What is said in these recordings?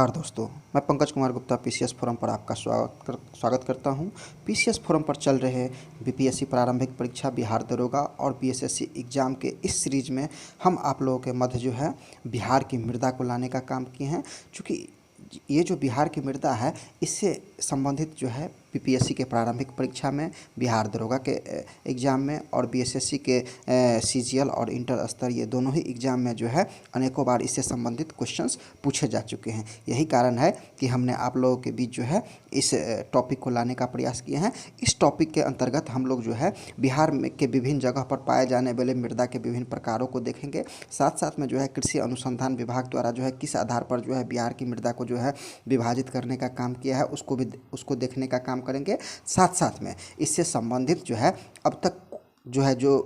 नमस्कार दोस्तों, मैं पंकज कुमार गुप्ता पीसीएस फोरम पर आपका स्वागत करता हूं। पीसीएस फोरम पर चल रहे बीपीएससी प्रारंभिक परीक्षा, बिहार दरोगा और बीएसएससी एग्ज़ाम के इस सीरीज़ में हम आप लोगों के मध्य जो है बिहार की मृदा को लाने का काम किए हैं। चूँकि ये जो बिहार की मृदा है, इससे संबंधित जो है बीपीएससी के प्रारंभिक परीक्षा में, बिहार दरोगा के एग्ज़ाम में और बीएसएससी के सीजीएल और इंटर स्तर, ये दोनों ही एग्ज़ाम में जो है अनेकों बार इससे संबंधित क्वेश्चंस पूछे जा चुके हैं। यही कारण है कि हमने आप लोगों के बीच जो है इस टॉपिक को लाने का प्रयास किए हैं। इस टॉपिक के अंतर्गत हम लोग जो है बिहार में के विभिन्न जगह पर पाए जाने वाले मृदा के विभिन्न प्रकारों को देखेंगे। साथ साथ में जो है कृषि अनुसंधान विभाग द्वारा जो है किस आधार पर जो है बिहार की मृदा को जो है विभाजित करने का काम किया है, उसको देखने का काम करेंगे। साथ साथ में इससे संबंधित जो है अब तक जो है जो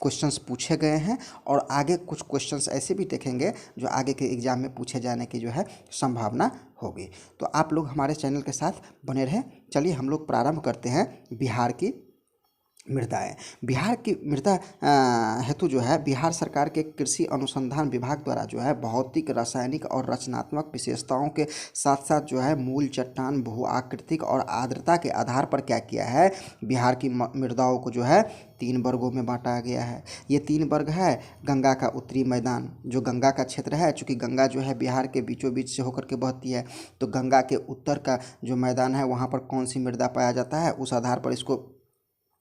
क्वेश्चंस पूछे गए हैं और आगे कुछ क्वेश्चंस ऐसे भी देखेंगे जो आगे के एग्ज़ाम में पूछे जाने की जो है संभावना होगी। तो आप लोग हमारे चैनल के साथ बने रहें। चलिए हम लोग प्रारंभ करते हैं बिहार की मृदाएँ। बिहार की मृदा हेतु जो है बिहार सरकार के कृषि अनुसंधान विभाग द्वारा जो है भौतिक, रासायनिक और रचनात्मक विशेषताओं के साथ साथ जो है मूल चट्टान, भू आकृतिक और आर्द्रता के आधार पर क्या किया है, बिहार की मृदाओं को जो है 3 वर्गों में बांटा गया है। ये 3 वर्ग है। गंगा का उत्तरी मैदान, जो गंगा का क्षेत्र है, चूँकि गंगा जो है बिहार के बीचों बीच से होकर के बहती है, तो गंगा के उत्तर का जो मैदान है वहाँ पर कौन सी मृदा पाया जाता है, उस आधार पर इसको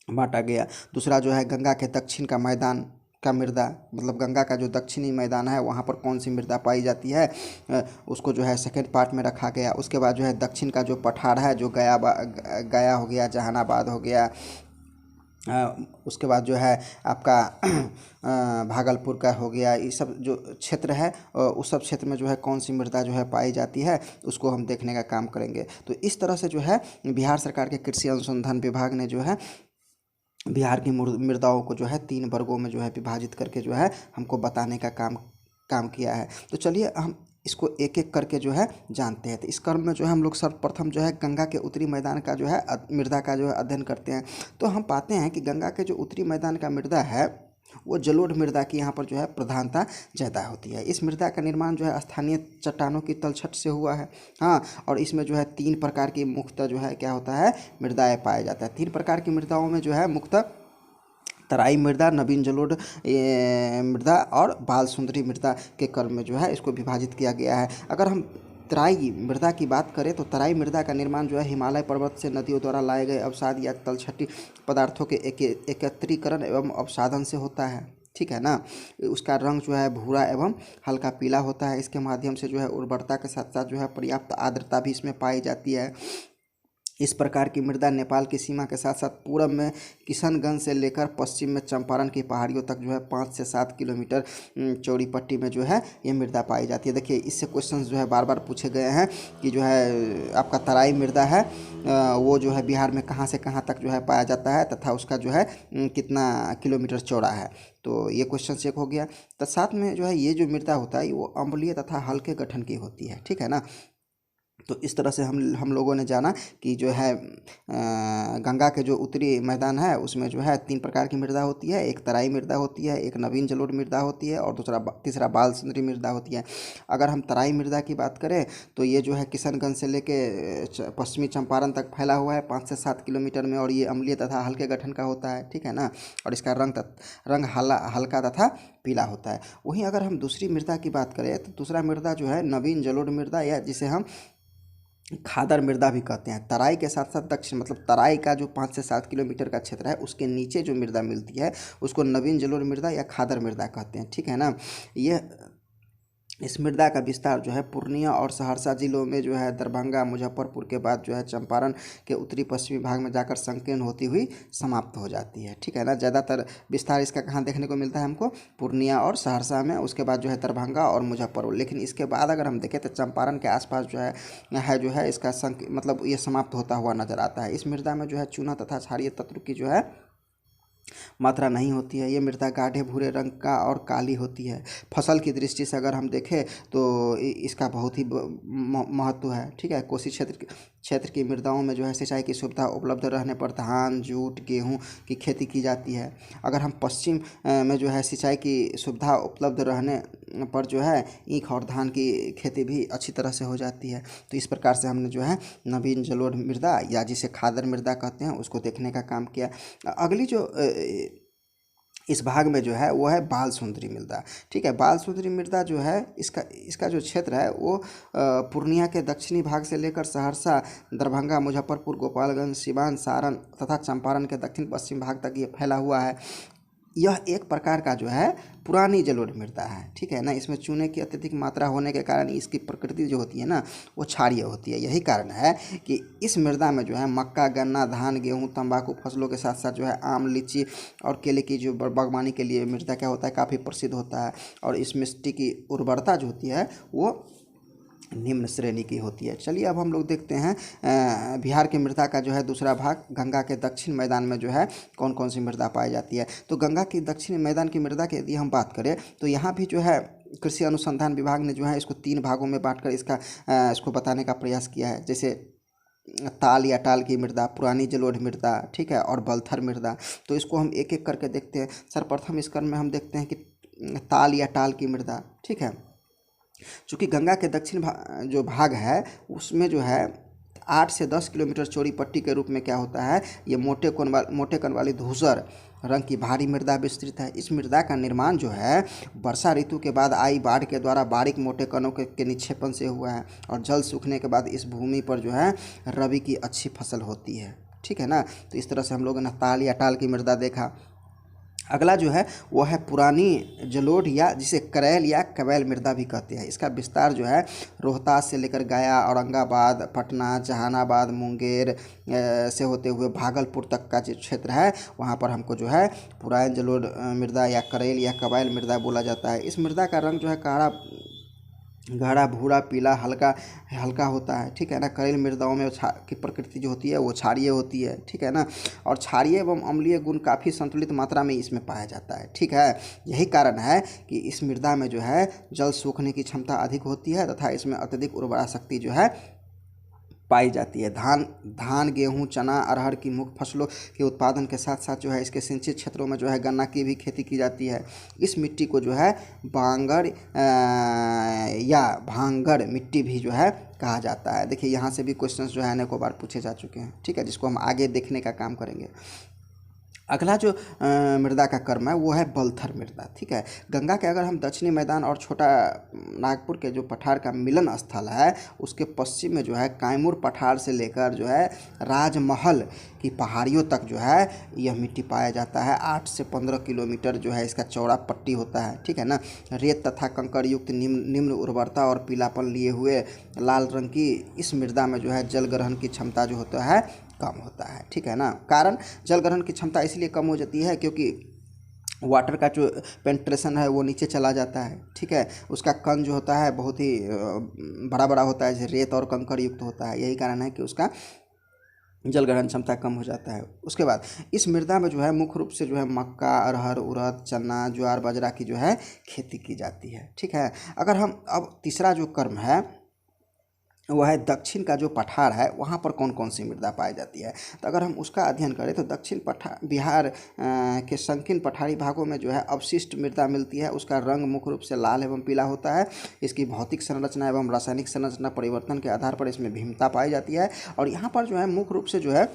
बांटा गया। दूसरा जो है गंगा के दक्षिण का मैदान का मृदा, मतलब गंगा का जो दक्षिणी मैदान है वहाँ पर कौन सी मृदा पाई जाती है, उसको जो है सेकेंड पार्ट में रखा गया। उसके बाद जो है दक्षिण का जो पठार है, जो गया हो गया, जहानाबाद हो गया, उसके बाद जो है आपका भागलपुर का हो गया, ये सब जो क्षेत्र है उस सब क्षेत्र में जो है कौन सी मृदा जो है पाई जाती है, उसको हम देखने का काम करेंगे। तो इस तरह से जो है बिहार सरकार के कृषि अनुसंधान विभाग ने जो है बिहार की मृदाओं को जो है 3 वर्गों में जो है विभाजित करके जो है हमको बताने का काम किया है। तो चलिए हम इसको एक एक करके जो है जानते हैं। तो इस क्रम में जो है हम लोग सर्वप्रथम जो है गंगा के उत्तरी मैदान का जो है मृदा का जो है अध्ययन करते हैं। तो हम पाते हैं कि गंगा के जो उत्तरी मैदान का मृदा है वो जलोढ़ मृदा की यहाँ पर जो है प्रधानता ज़्यादा होती है। इस मृदा का निर्माण जो है स्थानीय चट्टानों की तलछट से हुआ है। हाँ, और इसमें जो है 3 प्रकार की मुख्यतः जो है क्या होता है, मृदाएँ पाया जाता है। 3 प्रकार की मृदाओं में जो है मुख्यतः तराई मृदा, नवीन जलोढ़ मृदा और बाल सुंदरी मृदा के क्रम में जो है इसको विभाजित किया गया है। अगर हम तराई मृदा की बात करें तो तराई मृदा का निर्माण जो है हिमालय पर्वत से नदियों द्वारा लाए गए अवसाद या तलछटी पदार्थों के एकत्रीकरण एवं अवसादन से होता है। ठीक है ना। उसका रंग जो है भूरा एवं हल्का पीला होता है। इसके माध्यम से जो है उर्वरता के साथ साथ जो है पर्याप्त आर्द्रता भी इसमें पाई जाती है। इस प्रकार की मृदा नेपाल की सीमा के साथ साथ पूरब में किशनगंज से लेकर पश्चिम में चंपारण की पहाड़ियों तक जो है 5 से 7 किलोमीटर चौड़ी पट्टी में जो है ये मृदा पाई जाती है। देखिए इससे क्वेश्चंस जो है बार बार पूछे गए हैं कि जो है आपका तराई मृदा है वो जो है बिहार में कहाँ से कहाँ तक जो है पाया जाता है तथा उसका जो है कितना किलोमीटर चौड़ा है। तो ये क्वेश्चन एक हो गया। तो साथ में जो है ये जो मृदा होता है वो अम्लीय तथा हल्के गठन की होती है। ठीक है ना। तो इस तरह से हम लोगों ने जाना कि जो है गंगा के जो उत्तरी मैदान है उसमें जो है 3 प्रकार की मृदा होती है। एक तराई मृदा होती है, एक नवीन जलोढ़ मृदा होती है और तीसरा बाल सुंदरी मृदा होती है। अगर हम तराई मृदा की बात करें तो ये जो है किशनगंज से लेके पश्चिमी चंपारण तक फैला हुआ है 5 से 7 किलोमीटर में और ये अम्लीय तथा हल्के गठन का होता है। ठीक है ना। और इसका रंग हल्का तथा पीला होता है। वहीं अगर हम दूसरी मृदा की बात करें तो दूसरा मृदा जो है नवीन जलोढ़ मृदा, या जिसे हम खादर मृदा भी कहते हैं। तराई के साथ साथ दक्षिण, मतलब तराई का जो 5 से 7 किलोमीटर का क्षेत्र है उसके नीचे जो मृदा मिलती है उसको नवीन जलोढ़ मृदा या खादर मृदा कहते हैं। ठीक है ना। ये इस मृदा का विस्तार जो है पूर्णिया और सहरसा जिलों में जो है दरभंगा, मुजफ्फरपुर के बाद जो है चंपारण के उत्तरी पश्चिमी भाग में जाकर संकीर्ण होती हुई समाप्त हो जाती है। ठीक है ना। ज़्यादातर विस्तार इसका कहाँ देखने को मिलता है हमको, पूर्णिया और सहरसा में, उसके बाद जो है दरभंगा और मुजफ्फरपुर। लेकिन इसके बाद अगर हम देखें तो चंपारण के आसपास जो है इसका मतलब ये समाप्त होता हुआ नजर आता है। इस मृदा में जो है चूना तथा क्षारीय तत्व की जो है मात्रा नहीं होती है। ये मृदा गाढ़े भूरे रंग का और काली होती है। फसल की दृष्टि से अगर हम देखें तो इसका बहुत ही महत्व है। ठीक है। कोसी क्षेत्र की मृदाओं में जो है सिंचाई की सुविधा उपलब्ध रहने पर धान, जूट, गेहूं की खेती की जाती है। अगर हम पश्चिम में जो है सिंचाई की सुविधा उपलब्ध रहने पर जो है ईख और धान की खेती भी अच्छी तरह से हो जाती है। तो इस प्रकार से हमने जो है नवीन जलोढ़ मृदा या जिसे खादर मृदा कहते हैं उसको देखने का काम किया। अगली जो इस भाग में जो है वो है बाल सुंदरी मृदा। ठीक है, बाल सुंदरी मृदा जो है इसका जो क्षेत्र है वो पूर्णिया के दक्षिणी भाग से लेकर सहरसा, दरभंगा, मुजफ्फरपुर, गोपालगंज, सिवान, सारण तथा चंपारण के दक्षिण पश्चिम भाग तक ये फैला हुआ है। यह एक प्रकार का जो है पुरानी जलोढ़ मृदा है। ठीक है ना, इसमें चूने की अत्यधिक मात्रा होने के कारण इसकी प्रकृति जो होती है ना वो क्षारीय होती है। यही कारण है कि इस मृदा में जो है मक्का, गन्ना, धान, गेहूं, तंबाकू फसलों के साथ साथ जो है आम, लीची और केले की जो बागवानी के लिए मृदा क्या होता है काफ़ी प्रसिद्ध होता है। और इस मिट्टी की उर्वरता जो होती है वो निम्न श्रेणी की होती है। चलिए अब हम लोग देखते हैं बिहार की मृदा का जो है दूसरा भाग, गंगा के दक्षिण मैदान में जो है कौन कौन सी मृदा पाई जाती है। तो गंगा की दक्षिणी मैदान की मृदा की यदि हम बात करें तो यहाँ भी जो है कृषि अनुसंधान विभाग ने जो है इसको 3 भागों में बांटकर इसको बताने का प्रयास किया है। जैसे ताल या टाल की मृदा, पुरानी जलोढ़ मृदा, ठीक है, और बलथर मृदा। तो इसको हम एक एक करके देखते हैं। सर्वप्रथम इस क्रम में हम देखते हैं कि ताल या टाल की मृदा। ठीक है, चूँकि गंगा के दक्षिण जो भाग है उसमें जो है 8 से 10 किलोमीटर चौड़ी पट्टी के रूप में क्या होता है, ये मोटे कण वाली धूसर रंग की भारी मृदा विस्तृत है। इस मृदा का निर्माण जो है वर्षा ऋतु के बाद आई बाढ़ के द्वारा बारीक मोटे कणों के निक्षेपण से हुआ है और जल सूखने के बाद इस भूमि पर जो है रबी की अच्छी फसल होती है। ठीक है ना, तो इस तरह से हम लोगों ने ताल या टाल की मृदा देखा। अगला जो है वो है पुरानी जलोढ़ या जिसे करैल या कबैल मृदा भी कहते हैं। इसका विस्तार जो है रोहतास से लेकर गया, औरंगाबाद, पटना, जहानाबाद, मुंगेर से होते हुए भागलपुर तक का जो क्षेत्र है वहाँ पर हमको जो है पुरानी जलोढ़ मृदा या करैल या कबैल मृदा बोला जाता है। इस मृदा का रंग जो है गाढ़ा भूरा पीला हल्का होता है। ठीक है ना, करैल मृदाओं में की प्रकृति जो होती है वो क्षारीय होती है। ठीक है ना, और क्षारीय एवं अम्लीय गुण काफ़ी संतुलित मात्रा में इसमें पाया जाता है। ठीक है, यही कारण है कि इस मृदा में जो है जल सोखने की क्षमता अधिक होती है तथा इसमें अत्यधिक उर्वरा शक्ति जो है पाई जाती है। धान, गेहूं, चना, अरहर की मुख्य फसलों के उत्पादन के साथ साथ जो है इसके सिंचित क्षेत्रों में जो है गन्ना की भी खेती की जाती है। इस मिट्टी को जो है बांगर या भांगड़ मिट्टी भी जो है कहा जाता है। देखिए यहाँ से भी क्वेश्चंस जो है अनेकों बार पूछे जा चुके हैं। ठीक है, जिसको हम आगे देखने का काम करेंगे। अगला जो मृदा का क्रम है वो है बलथर मृदा। ठीक है, गंगा के अगर हम दक्षिणी मैदान और छोटा नागपुर के जो पठार का मिलन स्थल है उसके पश्चिम में जो है कैमूर पठार से लेकर जो है राजमहल की पहाड़ियों तक जो है यह मिट्टी पाया जाता है। 8 से 15 किलोमीटर जो है इसका चौड़ा पट्टी होता है। ठीक है ना, रेत तथा कंकड़ युक्त निम्न उर्वरता और पीलापन लिए हुए लाल रंग की इस मृदा में जो है जल ग्रहण की क्षमता जो होता है कम होता है। ठीक है ना, कारण जल ग्रहण की क्षमता इसलिए कम हो जाती है क्योंकि वाटर का जो पेंट्रेशन है वो नीचे चला जाता है। ठीक है, उसका कण जो होता है बहुत ही बड़ा बड़ा होता है, जैसे रेत और कंकड़ युक्त होता है। यही कारण है कि उसका जल ग्रहण क्षमता कम हो जाता है। उसके बाद इस मृदा में जो है मुख्य रूप से जो है मक्का, अरहर, उड़द, चना, ज्वार, बाजरा की जो है खेती की जाती है। ठीक है, अगर हम अब तीसरा जो क्रम है वह है दक्षिण का जो पठार है वहाँ पर कौन कौन सी मृदा पाई जाती है। तो अगर हम उसका अध्ययन करें तो दक्षिण बिहार के संकीर्ण पठारी भागों में जो है अवशिष्ट मृदा मिलती है। उसका रंग मुख्य रूप से लाल एवं पीला होता है। इसकी भौतिक संरचना एवं रासायनिक संरचना परिवर्तन के आधार पर इसमें भिन्नता पाई जाती है। और यहाँ पर जो है मुख्य रूप से जो है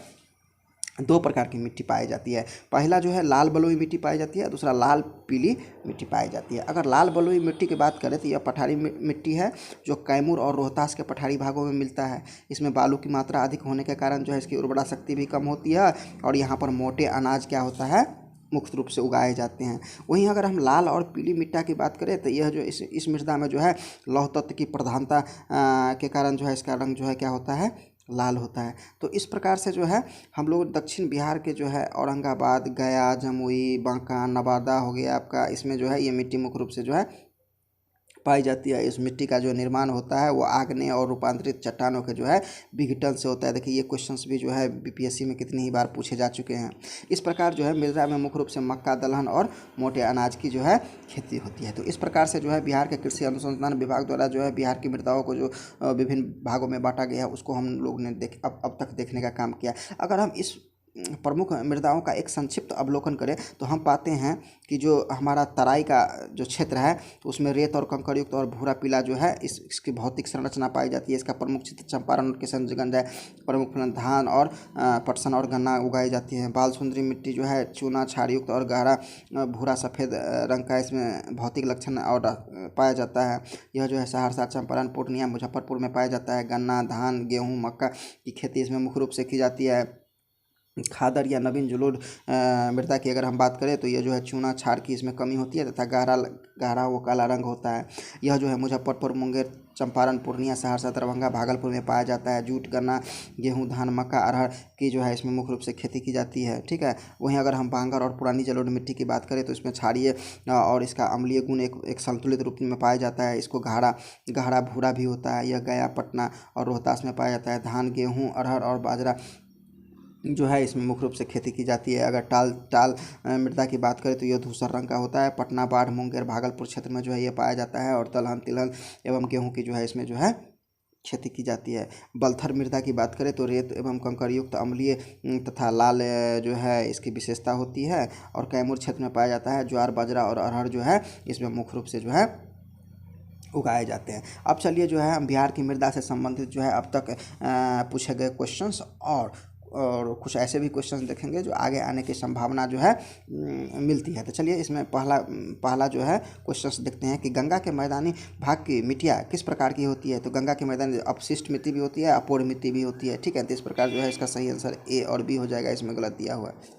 2 प्रकार की मिट्टी पाई जाती है। पहला जो है लाल बलुई मिट्टी पाई जाती है, दूसरा लाल पीली मिट्टी पाई जाती है। अगर लाल बलुई मिट्टी की बात करें तो यह पठारी मिट्टी है जो कैमूर और रोहतास के पठारी भागों में मिलता है। इसमें बालू की मात्रा अधिक होने के कारण जो है इसकी उर्वरा शक्ति भी कम होती है और यहाँ पर मोटे अनाज क्या होता है मुख्य रूप से उगाए जाते हैं। वहीं अगर हम लाल और पीली मिट्टी की बात करें तो यह जो इस मृदा में जो है लौह तत्व की प्रधानता के कारण जो है इसका रंग जो है क्या होता है लाल होता है। तो इस प्रकार से जो है हम लोग दक्षिण बिहार के जो है औरंगाबाद, गया, जमुई, बांका, नवादा हो गया आपका, इसमें जो है ये मिट्टी मुख्य रूप से जो है पाई जाती है। इस मिट्टी का जो निर्माण होता है वो आग्नेय और रूपांतरित चट्टानों के जो है विघटन से होता है। देखिए ये क्वेश्चंस भी जो है बीपीएससी में कितनी ही बार पूछे जा चुके हैं। इस प्रकार जो है मृदा में मुख्य रूप से मक्का, दलहन और मोटे अनाज की जो है खेती होती है। तो इस प्रकार से जो है बिहार के कृषि अनुसंधान विभाग द्वारा जो है बिहार की मृदाओं को जो विभिन्न भागों में बांटा गया है उसको हम लोग ने अब तक देखने का काम किया। अगर हम इस प्रमुख मृदाओं का एक संक्षिप्त अवलोकन करें तो हम पाते हैं कि जो हमारा तराई का जो क्षेत्र है तो उसमें रेत और कंकड़ युक्त और भूरा पीला जो है इसकी भौतिक संरचना पाई जाती है। इसका प्रमुख क्षेत्र चंपारण और किशनगंज है। प्रमुख फलन धान और पटसन और गन्ना उगाई जाती है। बाल सुंदरी मिट्टी जो है चूना क्षार युक्त और गहरा भूरा सफ़ेद रंग का इसमें भौतिक लक्षण और पाया जाता है। यह जो है सहरसा, चंपारण, पूर्णिया, मुजफ्फरपुर में पाया जाता है। गन्ना, धान, गेहूँ, मक्का की खेती इसमें मुख्य रूप से की जाती है। खादर या नवीन जलोढ़ मृदा की अगर हम बात करें तो यह जो है चूना क्षार की इसमें कमी होती है तथा गहरा वो काला रंग होता है। यह जो है मुजफ्फरपुर, मुंगेर, चंपारण, पूर्णिया, सहरसा, दरभंगा, भागलपुर में पाया जाता है। जूट, गन्ना, गेहूं, धान, मक्का, अरहर की जो है इसमें मुख्य रूप से खेती की जाती है। ठीक है। वहीं अगर हम बांगर और पुरानी जलोढ़ मिट्टी की बात करें तो इसमें क्षारीय और इसका अम्लीय गुण एक संतुलित रूप में पाया जाता है। इसको गहरा भूरा भी होता है। यह गया, पटना और रोहतास में पाया जाता है। धान, गेहूँ, अरहर और बाजरा जो है इसमें मुख्य रूप से खेती की जाती है। अगर टाल मृदा की बात करें तो यह धूसर रंग का होता है। पटना, बाढ़, मुंगेर, भागलपुर क्षेत्र में जो है ये पाया जाता है। और दलहन, तिलहन एवं गेहूं की जो है इसमें जो है खेती की जाती है। बलथर मृदा की बात करें तो रेत एवं कंकड़ युक्त अम्लीय तथा लाल जो है इसकी विशेषता होती है। और कैमूर क्षेत्र में पाया जाता है। ज्वार, बाजरा और अरहर जो है इसमें मुख्य रूप से जो है उगाए जाते हैं। अब चलिए जो है हम बिहार की मृदा से संबंधित जो है अब तक पूछे गए क्वेश्चंस और कुछ ऐसे भी क्वेश्चंस देखेंगे जो आगे आने की संभावना जो है मिलती है। तो चलिए इसमें पहला जो है क्वेश्चंस देखते हैं कि गंगा के मैदानी भाग की मिट्टियाँ किस प्रकार की होती है। तो गंगा के मैदान अपशिष्ट मिट्टी भी होती है, अपूर्ण मिट्टी भी होती है। ठीक है। तो इस प्रकार जो है इसका सही आंसर ए और बी हो जाएगा, इसमें गलत दिया हुआ है।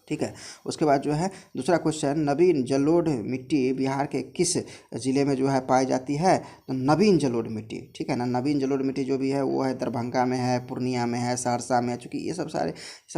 ठीक है। उसके बाद जो है दूसरा क्वेश्चन, नवीन जलोढ़ मिट्टी बिहार के किस ज़िले में जो है पाई जाती है। तो नवीन जलोढ़ मिट्टी, ठीक है ना, नवीन जलोढ़ मिट्टी जो भी है वो है दरभंगा में है, पूर्णिया में है, सहरसा में है। चूँकि ये सब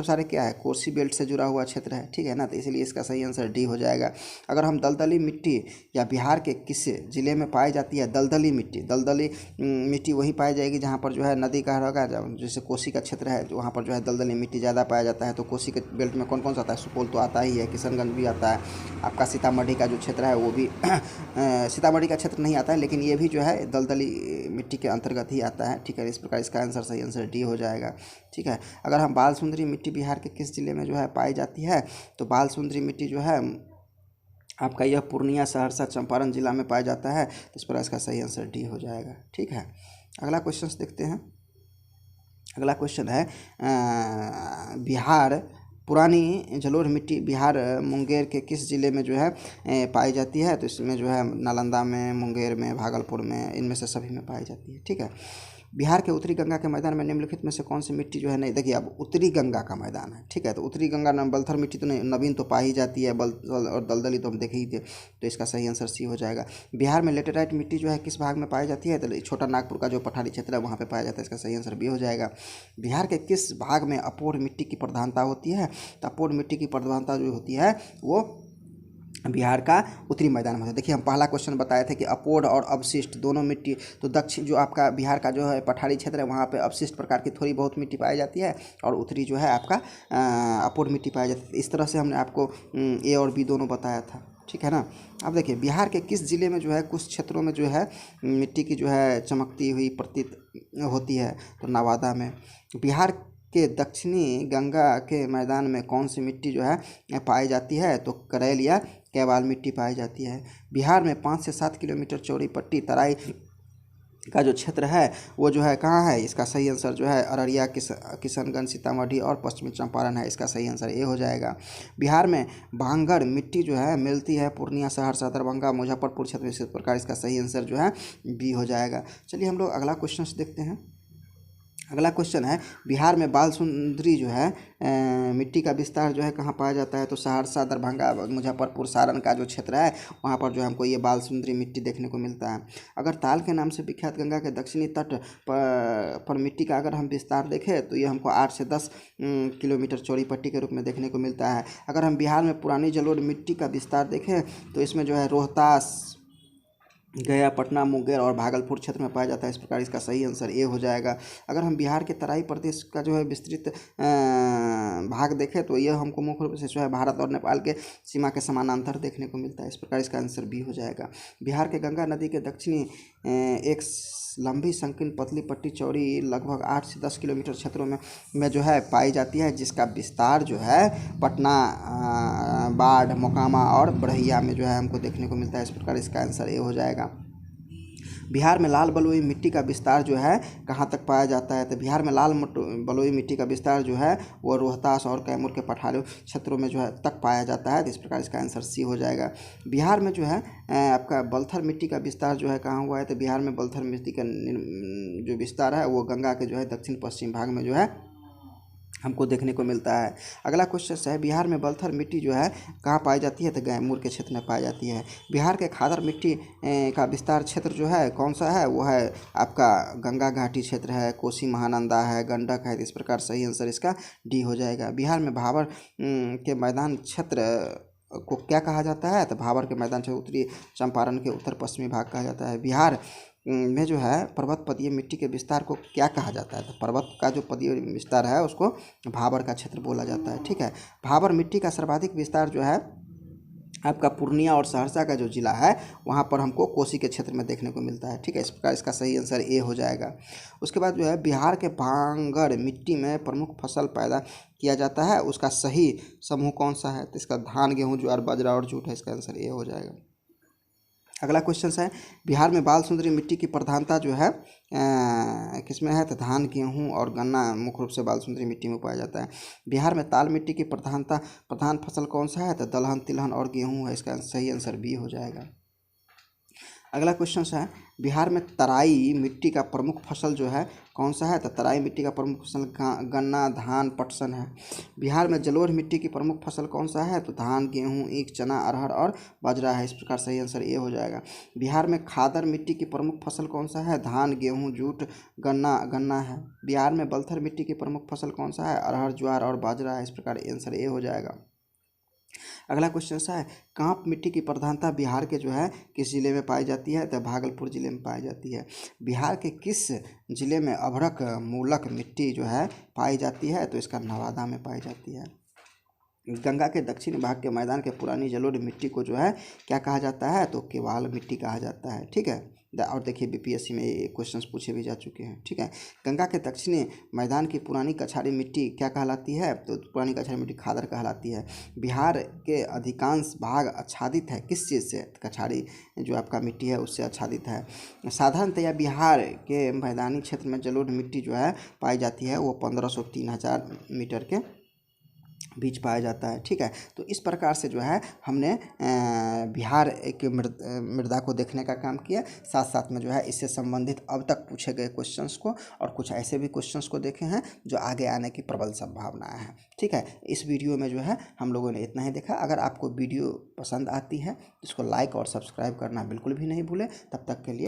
सारे क्या है, कोसी बेल्ट से जुड़ा हुआ क्षेत्र है। ठीक है ना। तो इसलिए इसका सही आंसर डी हो जाएगा। अगर हम दलदली मिट्टी या बिहार के किस ज़िले में पाई जाती है। दलदली मिट्टी वही पाई जाएगी जहाँ पर जो है नदी का होगा, जैसे कोसी का क्षेत्र है वहाँ पर जो है दलदली मिट्टी ज़्यादा पाया जाता है। तो कोसी के बेल्ट में कौन कौन सा आता है, सुपौल तो आता ही है, किशनगंज भी आता है, आपका सीतामढ़ी का जो क्षेत्र है वो भी सीतामढ़ी का क्षेत्र नहीं आता है, लेकिन ये भी जो है दलदली मिट्टी के अंतर्गत ही आता है। ठीक है। इस प्रकार इसका आंसर सही आंसर डी हो जाएगा। ठीक है। अगर हम बाल सुंदरी मिट्टी बिहार के किस जिले में जो है पाई जाती है। तो बाल सुंदरी मिट्टी जो है आपका यह पूर्णिया, सहरसा, चंपारण जिला में पाया जाता है। तो इस पर इसका सही आंसर डी हो जाएगा। ठीक है। अगला क्वेश्चन देखते हैं। अगला क्वेश्चन है बिहार पुरानी जलोढ़ मिट्टी बिहार मुंगेर के किस ज़िले में जो है पाई जाती है। तो इसमें जो है नालंदा में, मुंगेर में, भागलपुर में, इनमें से सभी में पाई जाती है। ठीक है। बिहार के उत्तरी गंगा के मैदान में निम्नलिखित में से कौन सी मिट्टी जो है नहीं, देखिए अब उत्तरी गंगा का मैदान है। ठीक है। तो उत्तरी गंगा में बलथर मिट्टी तो नहीं, नवीन तो पाई जाती है, और दलदली तो हम देखे ही थे। तो इसका सही आंसर सी हो जाएगा। बिहार में लेटेराइट मिट्टी जो है किस भाग में पाई जाती है। तो छोटा नागपुर का जो पठारी क्षेत्र है वहाँ पर पाया जाता है। इसका सही आंसर बी हो जाएगा। बिहार के किस भाग में अपूर्ण मिट्टी की प्रधानता होती है। तो अपूर्ण मिट्टी की प्रधानता जो होती है वो बिहार का उत्तरी मैदान में है। देखिए हम पहला क्वेश्चन बताए थे कि अपूर्ण और अवशिष्ट दोनों मिट्टी, तो दक्षिण जो आपका बिहार का जो है पठारी क्षेत्र है वहाँ पे अवशिष्ट प्रकार की थोड़ी बहुत मिट्टी पाई जाती है और उत्तरी जो है आपका अपूर्ण मिट्टी पाई जाती है। इस तरह से हमने आपको ए और बी दोनों बताया था। ठीक है ना। अब देखिए बिहार के किस ज़िले में जो है कुछ क्षेत्रों में जो है मिट्टी की जो है चमकती हुई प्रतीत होती है। तो नवादा में। बिहार के दक्षिणी गंगा के मैदान में कौन सी मिट्टी जो है पाई जाती है। तो करेल या कैवाल मिट्टी पाई जाती है। बिहार में 5 से 7 किलोमीटर चौड़ी पट्टी तराई का जो क्षेत्र है वो जो है कहाँ है। इसका सही आंसर जो है अररिया, किशनगंज, सीतामढ़ी और पश्चिमी चंपारण है। इसका सही आंसर ए हो जाएगा। बिहार में भांगड़ मिट्टी जो है मिलती है पूर्णिया, सहरसा, दरभंगा, मुजफ्फरपुर क्षेत्र में। इस प्रकार इसका सही आंसर जो है बी हो जाएगा। चलिए हम लोग अगला क्वेश्चन देखते हैं। अगला क्वेश्चन है बिहार में बाल सुंदरी जो है मिट्टी का विस्तार जो है कहाँ पाया जाता है। तो सहरसा, दरभंगा, मुजफ्फरपुर, सारण का जो क्षेत्र है वहाँ पर जो है हमको ये बाल सुंदरी मिट्टी देखने को मिलता है। अगर ताल के नाम से विख्यात गंगा के दक्षिणी तट पर मिट्टी का अगर हम विस्तार देखें तो ये हमको 8 से 10 किलोमीटर चौड़ी पट्टी के रूप में देखने को मिलता है। अगर हम बिहार में पुरानी जलोढ़ मिट्टी का विस्तार देखें तो इसमें जो है रोहतास, गया, पटना, मुंगेर और भागलपुर क्षेत्र में पाया जाता है। इस प्रकार इसका सही आंसर ए हो जाएगा। अगर हम बिहार के तराई प्रदेश का जो है विस्तृत भाग देखें तो यह हमको मुख्य रूप से जो है भारत और नेपाल के सीमा के समानांतर देखने को मिलता है। इस प्रकार इसका आंसर बी हो जाएगा। बिहार के गंगा नदी के दक्षिणी एक लंबी संकीर्ण पतली पट्टी चौड़ी लगभग 8 से 10 किलोमीटर क्षेत्रों में जो है पाई जाती है, जिसका विस्तार जो है पटना, बाढ़, मोकामा और बड़हिया में जो है हमको देखने को मिलता है। इस प्रकार इसका आंसर ए हो जाएगा। बिहार में लाल बलुई मिट्टी का विस्तार जो है कहाँ तक पाया जाता है? तो बिहार में लाल बलुई मिट्टी का विस्तार जो है वो रोहतास और कैमूर के पठारी क्षेत्रों में जो है तक पाया जाता है। तो इस प्रकार इसका आंसर सी हो जाएगा। बिहार में जो है आपका बलथर मिट्टी का विस्तार जो है कहाँ हुआ है? तो बिहार में बलथर मिट्टी का जो विस्तार है वो गंगा के जो है दक्षिण पश्चिम भाग में जो है हमको देखने को मिलता है। अगला क्वेश्चन है, बिहार में बलथर मिट्टी जो है कहाँ पाई जाती है? तो कैमूर के क्षेत्र में पाई जाती है। बिहार के खादर मिट्टी का विस्तार क्षेत्र जो है कौन सा है? वो है आपका गंगा घाटी क्षेत्र है, कोसी महानंदा है, गंडक है। इस प्रकार सही आंसर इसका डी हो जाएगा। बिहार में भाबर के मैदान क्षेत्र को क्या कहा जाता है? तो भाबर के मैदान क्षेत्र उत्तरी चंपारण के उत्तर पश्चिमी भाग कहा जाता है। बिहार में जो है पर्वत पदीय मिट्टी के विस्तार को क्या कहा जाता है? तो पर्वत का जो पदीय विस्तार है उसको भाबर का क्षेत्र बोला जाता है। ठीक है, भाबर मिट्टी का सर्वाधिक विस्तार जो है आपका पूर्णिया और सहरसा का जो जिला है वहाँ पर हमको कोसी के क्षेत्र में देखने को मिलता है। ठीक है, इस प्रकार इसका सही आंसर ए हो जाएगा। उसके बाद जो है बिहार के भांगड़ मिट्टी में प्रमुख फसल पैदा किया जाता है, उसका सही समूह कौन सा है? तो इसका धान, गेहूँ, ज्वार, बाजरा और जूट है। इसका आंसर ए हो जाएगा। अगला क्वेश्चन है, बिहार में बाल सुंदरी मिट्टी की प्रधानता जो है किसमें है? तो धान, गेहूं और गन्ना मुख्य रूप से बाल सुंदरी मिट्टी में पाया जाता है। बिहार में ताल मिट्टी की प्रधान फसल कौन सा है? तो दलहन, तिलहन और गेहूं है। इसका सही आंसर बी हो जाएगा। अगला क्वेश्चन है, बिहार में तराई मिट्टी का प्रमुख फसल जो है कौन सा है? तो तराई मिट्टी का प्रमुख फसल गन्ना, धान, पटसन है। बिहार में जलोढ़ मिट्टी की प्रमुख फसल कौन सा है? तो धान, गेहूं, ईख, चना, अरहर और बाजरा है। इस प्रकार सही आंसर ए हो जाएगा। बिहार में खादर मिट्टी की प्रमुख फसल कौन सा है? धान, गेहूं, जूट, गन्ना है। बिहार में बलथर मिट्टी की प्रमुख फसल कौन सा है? अरहर, ज्वार और बाजरा है। इस प्रकार आंसर ए हो जाएगा। अगला क्वेश्चन है, कांप मिट्टी की प्रधानता बिहार के जो है किस जिले में पाई जाती है? तो भागलपुर जिले में पाई जाती है। बिहार के किस जिले में अभ्रक मूलक मिट्टी जो है पाई जाती है? तो इसका नवादा में पाई जाती है। गंगा के दक्षिणी भाग के मैदान के पुरानी जलोढ़ मिट्टी को जो है क्या कहा जाता है? तो केवाल मिट्टी कहा जाता है। ठीक है, और देखिए बीपीएससी में ये क्वेश्चंस पूछे भी जा चुके हैं। ठीक है, गंगा के दक्षिणी मैदान की पुरानी कछारी मिट्टी क्या कहलाती है? तो पुरानी कछारी मिट्टी खादर कहलाती है। बिहार के अधिकांश भाग आच्छादित है किस चीज़ से? कछारी जो आपका मिट्टी है उससे आच्छादित है। साधारणतया बिहार के मैदानी क्षेत्र में जलोढ़ मिट्टी जो है पाई जाती है वो 1500 से 3000 मीटर के बीच पाया जाता है। ठीक है, तो इस प्रकार से जो है हमने बिहार की मृदा को देखने का काम किया, साथ साथ में जो है इससे संबंधित अब तक पूछे गए क्वेश्चंस को और कुछ ऐसे भी क्वेश्चंस को देखे हैं जो आगे आने की प्रबल संभावनाएं हैं। ठीक है, इस वीडियो में जो है हम लोगों ने इतना ही देखा। अगर आपको वीडियो पसंद आती है तो इसको लाइक और सब्सक्राइब करना बिल्कुल भी नहीं भूलें। तब तक के लिए